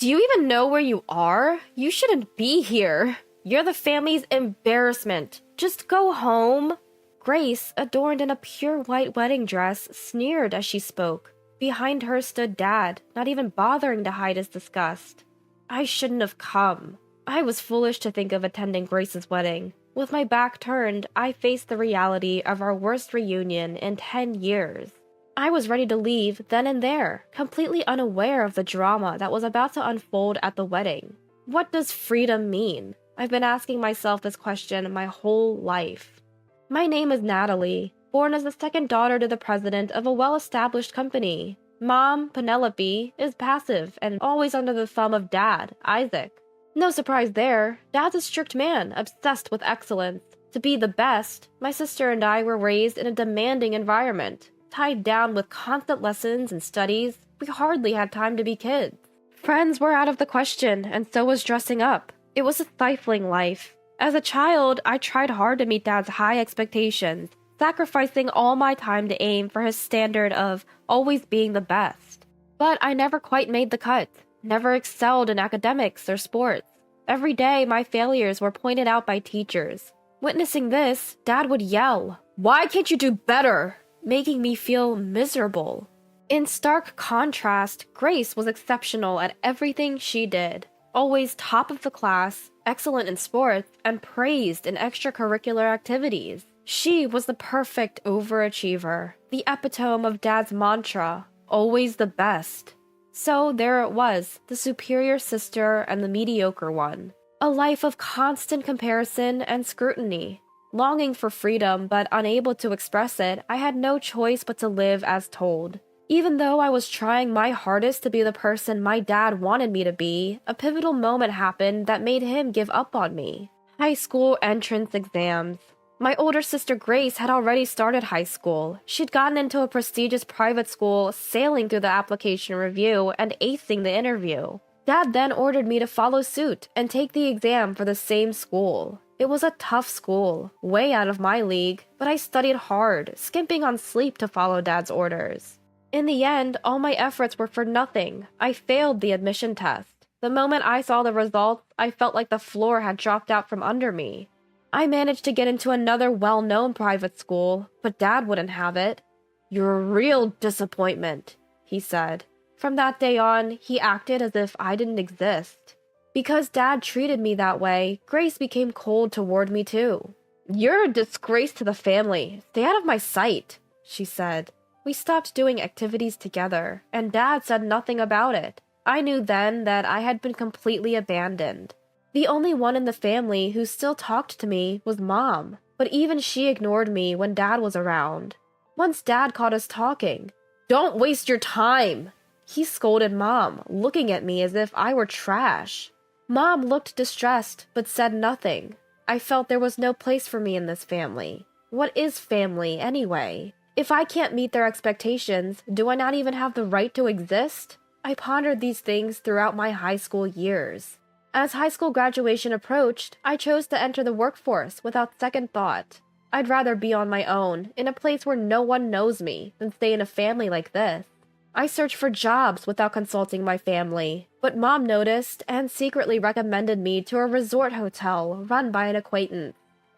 Do you even know where you are? You shouldn't be here. You're the family's embarrassment. Just go home. Grace, adorned in a pure white wedding dress, sneered as she spoke. Behind her stood Dad, not even bothering to hide his disgust. I shouldn't have come. I was foolish to think of attending Grace's wedding. With my back turned, I faced the reality of our worst reunion in 10 years. I was ready to leave then and there, completely unaware of the drama that was about to unfold at the wedding. What does freedom mean? I've been asking myself this question my whole life. My name is Natalie, born as the second daughter to the president of a well-established company. Mom, Penelope, is passive and always under the thumb of Dad, Isaac. No surprise there. Dad's a strict man, obsessed with excellence. To be the best, my sister and I were raised in a demanding environment. Tied down with constant lessons and studies, we hardly had time to be kids. Friends were out of the question, and so was dressing up. It was a stifling life. As a child, I tried hard to meet Dad's high expectations, sacrificing all my time to aim for his standard of always being the best. But I never quite made the cut, never excelled in academics or sports. Every day, my failures were pointed out by teachers. Witnessing this, Dad would yell, "Why can't you do better?" making me feel miserable. In stark contrast, Grace was exceptional at everything she did. Always top of the class, excellent in sports, and praised in extracurricular activities. She was the perfect overachiever, the epitome of Dad's mantra, always the best. So there it was, the superior sister and the mediocre one. A life of constant comparison and scrutiny. Longing for freedom but unable to express it, I had no choice but to live as told. Even though I was trying my hardest to be the person my dad wanted me to be, a pivotal moment happened that made him give up on me. High school entrance exams. My older sister Grace had already started high school. She'd gotten into a prestigious private school, sailing through the application review and acing the interview. Dad then ordered me to follow suit and take the exam for the same school. It was a tough school, way out of my league, but I studied hard, skimping on sleep to follow Dad's orders. In the end, all my efforts were for nothing. I failed the admission test. The moment I saw the results, I felt like the floor had dropped out from under me. I managed to get into another well-known private school, but Dad wouldn't have it. "You're a real disappointment," he said. From that day on, he acted as if I didn't exist. Because Dad treated me that way, Grace became cold toward me too. "You're a disgrace to the family. Stay out of my sight," she said. We stopped doing activities together, and Dad said nothing about it. I knew then that I had been completely abandoned. The only one in the family who still talked to me was Mom, but even she ignored me when Dad was around. Once Dad caught us talking. "Don't waste your time!" He scolded Mom, looking at me as if I were trash. Mom looked distressed, but said nothing. I felt there was no place for me in this family. What is family, anyway? If I can't meet their expectations, do I not even have the right to exist? I pondered these things throughout my high school years. As high school graduation approached, I chose to enter the workforce without second thought. I'd rather be on my own, in a place where no one knows me, than stay in a family like this. I searched for jobs without consulting my family, but Mom noticed and secretly recommended me to a resort hotel run by an acquaintance.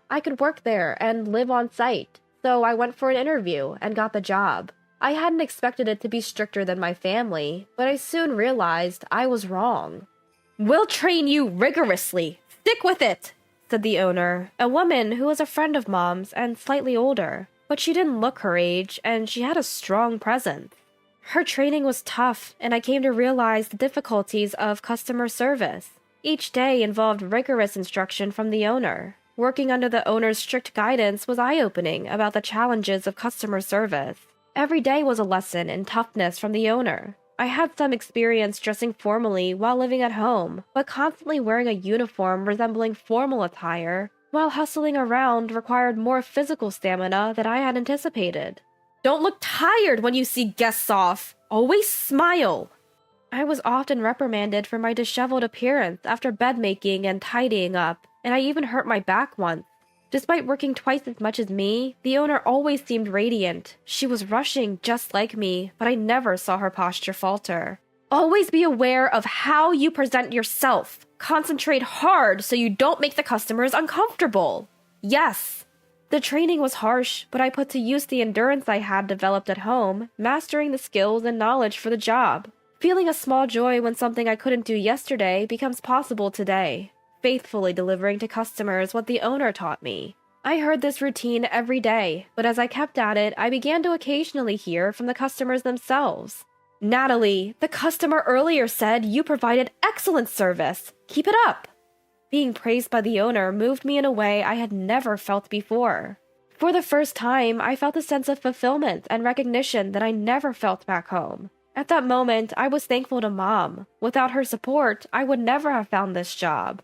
I could work there and live on site, so I went for an interview and got the job. I hadn't expected it to be stricter than my family, but I soon realized I was wrong. "We'll train you rigorously. Stick with it," said the owner, a woman who was a friend of Mom's and slightly older, but she didn't look her age and she had a strong presence. Her training was tough, and I came to realize the difficulties of customer service. Each day involved rigorous instruction from the owner. Working under the owner's strict guidance was eye-opening about the challenges of customer service. Every day was a lesson in toughness from the owner. I had some experience dressing formally while living at home, but constantly wearing a uniform resembling formal attire while hustling around required more physical stamina than I had anticipated. "Don't look tired when you see guests off. Always smile." I was often reprimanded for my disheveled appearance after bed-making and tidying up, and I even hurt my back once. Despite working twice as much as me, the owner always seemed radiant. She was rushing just like me, but I never saw her posture falter. Always be aware of how you present yourself. Concentrate hard so you don't make the customers uncomfortable. Yes. The training was harsh, but I put to use the endurance I had developed at home, mastering the skills and knowledge for the job. Feeling a small joy when something I couldn't do yesterday becomes possible today. Faithfully delivering to customers what the owner taught me. I heard this routine every day, but as I kept at it, I began to occasionally hear from the customers themselves. Natalie, the customer earlier said you provided excellent service. Keep it up. Being praised by the owner moved me in a way I had never felt before. For the first time, I felt a sense of fulfillment and recognition that I never felt back home. At that moment, I was thankful to Mom. Without her support, I would never have found this job.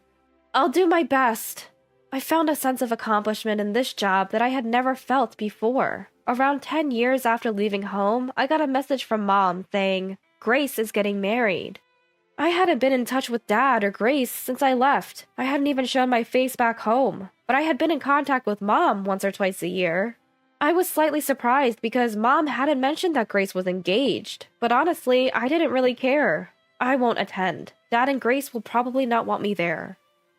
I'll do my best. I found a sense of accomplishment in this job that I had never felt before. Around 10 years after leaving home, I got a message from Mom saying, Grace is getting married. I hadn't been in touch with Dad or Grace since I left. I hadn't even shown my face back home, but I had been in contact with Mom once or twice a year. I was slightly surprised because Mom hadn't mentioned that Grace was engaged, but honestly, I didn't really care. I won't attend. Dad and Grace will probably not want me there.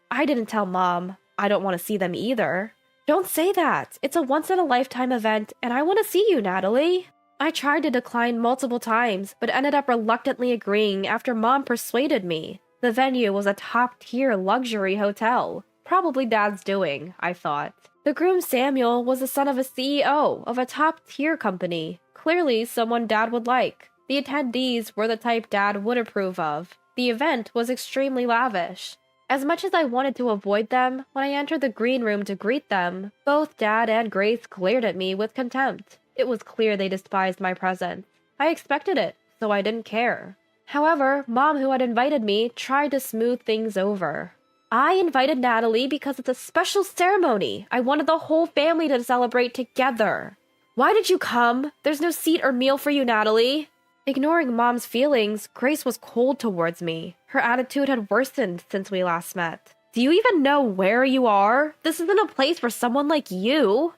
I didn't tell Mom. I don't want to see them either. Don't say that. It's a once-in-a-lifetime event, and I want to see you, Natalie. I tried to decline multiple times, but ended up reluctantly agreeing after Mom persuaded me. The venue was a top-tier luxury hotel. Probably Dad's doing, I thought. The groom Samuel was the son of a CEO of a top-tier company. Clearly someone Dad would like. The attendees were the type Dad would approve of. The event was extremely lavish. As much as I wanted to avoid them, when I entered the green room to greet them, both Dad and Grace glared at me with contempt. It was clear they despised my presence. I expected it, so I didn't care. However, Mom, who had invited me, tried to smooth things over. I invited Natalie because it's a special ceremony. I wanted the whole family to celebrate together. Why did you come? There's no seat or meal for you, Natalie. Ignoring Mom's feelings, Grace was cold towards me. Her attitude had worsened since we last met. Do you even know where you are? This isn't a place for someone like you.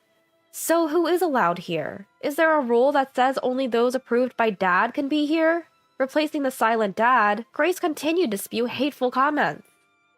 So who is allowed here? Is there a rule that says only those approved by Dad can be here? Replacing the silent Dad, Grace continued to spew hateful comments.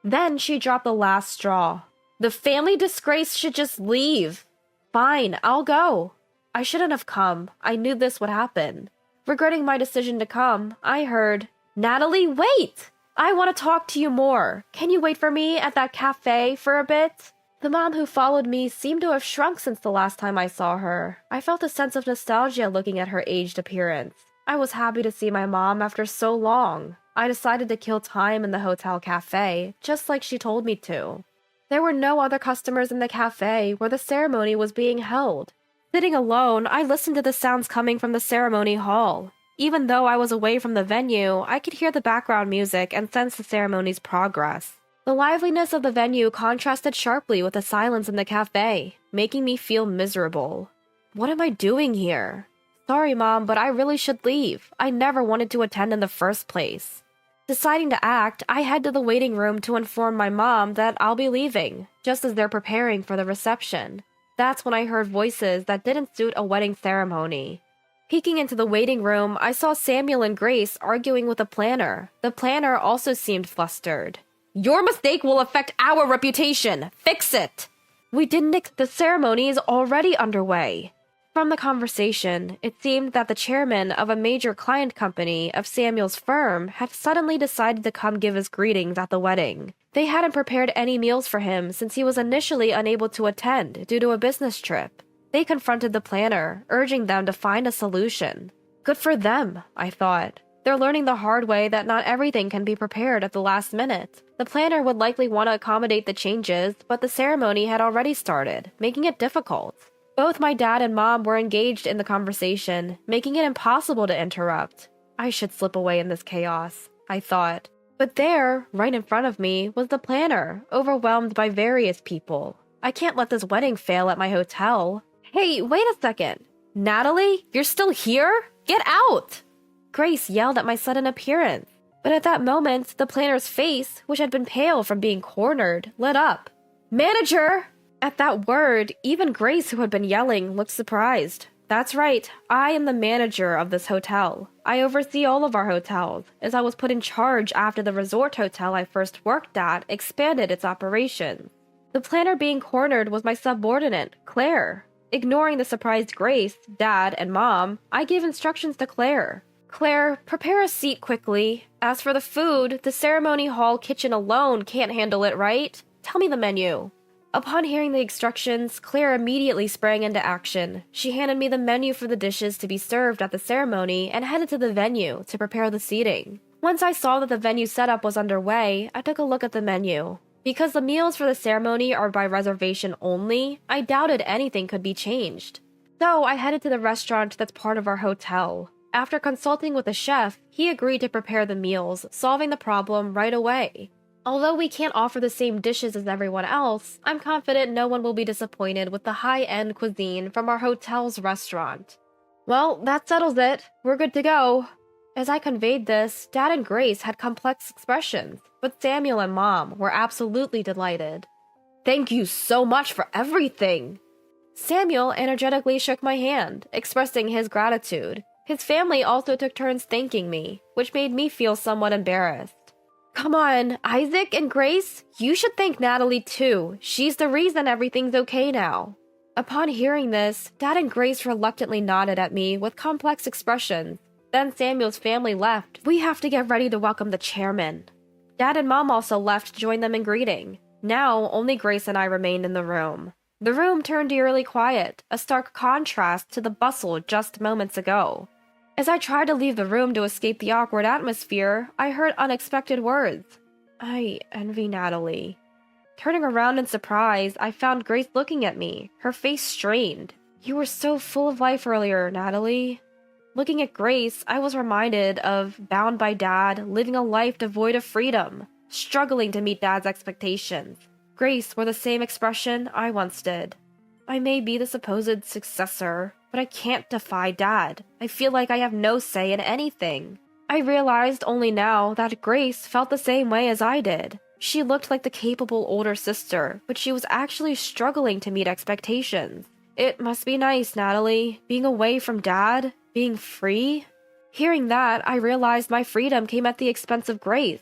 Then she dropped the last straw. The family disgrace should just leave. Fine, I'll go. I shouldn't have come. I knew this would happen. Regretting my decision to come, I heard, Natalie, wait! I want to talk to you more. Can you wait for me at that cafe for a bit? The mom who followed me seemed to have shrunk since the last time I saw her. I felt a sense of nostalgia looking at her aged appearance. I was happy to see my mom after so long. I decided to kill time in the hotel cafe, just like she told me to. There were no other customers in the cafe where the ceremony was being held. Sitting alone, I listened to the sounds coming from the ceremony hall. Even though I was away from the venue, I could hear the background music and sense the ceremony's progress. The liveliness of the venue contrasted sharply with the silence in the cafe, making me feel miserable. What am I doing here? Sorry, Mom, but I really should leave. I never wanted to attend in the first place. Deciding to act, I head to the waiting room to inform my mom that I'll be leaving, just as they're preparing for the reception. That's when I heard voices that didn't suit a wedding ceremony. Peeking into the waiting room, I saw Samuel and Grace arguing with the planner. The planner also seemed flustered. Your mistake will affect our reputation. Fix it! The ceremony is already underway. From the conversation, it seemed that the chairman of a major client company of Samuel's firm had suddenly decided to come give his greetings at the wedding. They hadn't prepared any meals for him since he was initially unable to attend due to a business trip. They confronted the planner, urging them to find a solution. Good for them, I thought. They're learning the hard way that not everything can be prepared at the last minute. The planner would likely want to accommodate the changes, but the ceremony had already started, making it difficult. Both my dad and mom were engaged in the conversation, making it impossible to interrupt. I should slip away in this chaos, I thought. But there, right in front of me, was the planner, overwhelmed by various people. I can't let this wedding fail at my hotel. Hey, wait a second. Natalie, you're still here? Get out! Grace yelled at my sudden appearance. But at that moment, the planner's face, which had been pale from being cornered, lit up. Manager! At that word, even Grace, who had been yelling, looked surprised. That's right, I am the manager of this hotel. I oversee all of our hotels, as I was put in charge after the resort hotel I first worked at expanded its operations. The planner being cornered was my subordinate, Claire. Ignoring the surprised Grace, Dad, and Mom, I gave instructions to Claire. Claire, prepare a seat quickly. As for the food, the ceremony hall kitchen alone can't handle it, right? Tell me the menu. Upon hearing the instructions, Claire immediately sprang into action. She handed me the menu for the dishes to be served at the ceremony and headed to the venue to prepare the seating. Once I saw that the venue setup was underway, I took a look at the menu. Because the meals for the ceremony are by reservation only, I doubted anything could be changed. So I headed to the restaurant that's part of our hotel. After consulting with the chef, he agreed to prepare the meals, solving the problem right away. Although we can't offer the same dishes as everyone else, I'm confident no one will be disappointed with the high-end cuisine from our hotel's restaurant. Well, that settles it. We're good to go. As I conveyed this, Dad and Grace had complex expressions, but Samuel and Mom were absolutely delighted. Thank you so much for everything. Samuel energetically shook my hand, expressing his gratitude. His family also took turns thanking me, which made me feel somewhat embarrassed. Come on, Isaac and Grace, you should thank Natalie too. She's the reason everything's okay now. Upon hearing this, Dad and Grace reluctantly nodded at me with complex expressions. Then Samuel's family left. We have to get ready to welcome the chairman. Dad and Mom also left to join them in greeting. Now, only Grace and I remained in the room. The room turned eerily quiet, a stark contrast to the bustle just moments ago. As I tried to leave the room to escape the awkward atmosphere, I heard unexpected words. I envy Natalie. Turning around in surprise, I found Grace looking at me, her face strained. You were so full of life earlier, Natalie. Looking at Grace, I was reminded of, bound by Dad, living a life devoid of freedom, struggling to meet Dad's expectations. Grace wore the same expression I once did. I may be the supposed successor, but I can't defy Dad. I feel like I have no say in anything. I realized only now that Grace felt the same way as I did. She looked like the capable older sister, but she was actually struggling to meet expectations. It must be nice, Natalie, being away from Dad, being free. Hearing that, I realized my freedom came at the expense of Grace.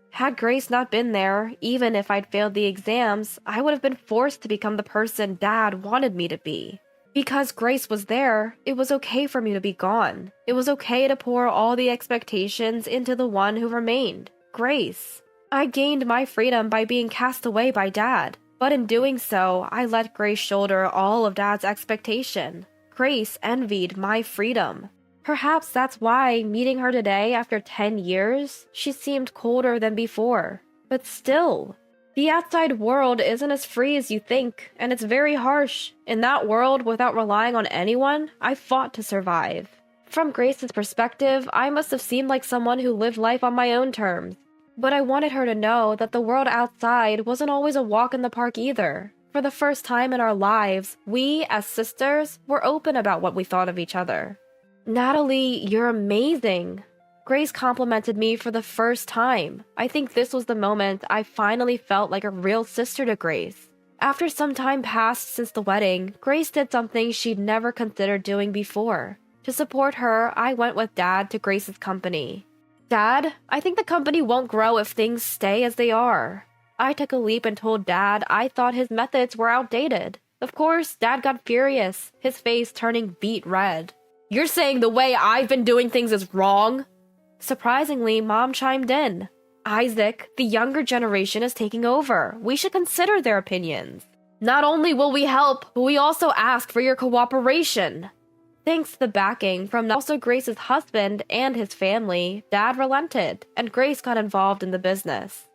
Had Grace not been there, even if I'd failed the exams, I would have been forced to become the person Dad wanted me to be. Because Grace was there, it was okay for me to be gone. It was okay to pour all the expectations into the one who remained, Grace. I gained my freedom by being cast away by Dad, but in doing so, I let Grace shoulder all of Dad's expectation. Grace envied my freedom. Perhaps that's why, meeting her today after 10 years, she seemed colder than before. But still, the outside world isn't as free as you think, and it's very harsh. In that world, without relying on anyone, I fought to survive. From Grace's perspective, I must have seemed like someone who lived life on my own terms. But I wanted her to know that the world outside wasn't always a walk in the park either. For the first time in our lives, we, as sisters, were open about what we thought of each other. Natalie, you're amazing. Grace complimented me for the first time. I think this was the moment I finally felt like a real sister to Grace. After some time passed since the wedding, Grace did something she'd never considered doing before. To support her, I went with Dad to Grace's company. Dad, I think the company won't grow if things stay as they are. I took a leap and told Dad I thought his methods were outdated. Of course, Dad got furious, his face turning beet red. You're saying the way I've been doing things is wrong? Surprisingly, Mom chimed in. Isaac, the younger generation is taking over. We should consider their opinions. Not only will we help, but we also ask for your cooperation. Thanks to the backing from also Grace's husband and his family, Dad relented, and Grace got involved in the business.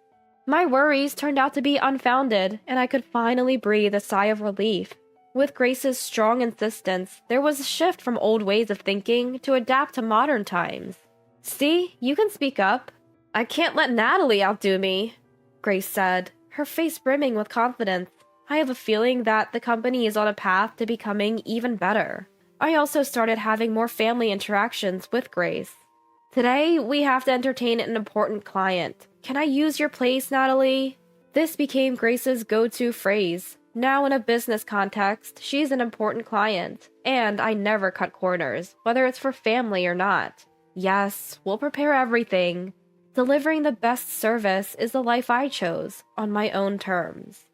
My worries turned out to be unfounded, and I could finally breathe a sigh of relief. With Grace's strong insistence, there was a shift from old ways of thinking to adapt to modern times. See, you can speak up. I can't let Natalie outdo me, Grace said, her face brimming with confidence. I have a feeling that the company is on a path to becoming even better. I also started having more family interactions with Grace. Today, we have to entertain an important client. Can I use your place, Natalie? This became Grace's go-to phrase. Now, in a business context, she's an important client, and I never cut corners, whether it's for family or not. Yes, we'll prepare everything. Delivering the best service is the life I chose, on my own terms.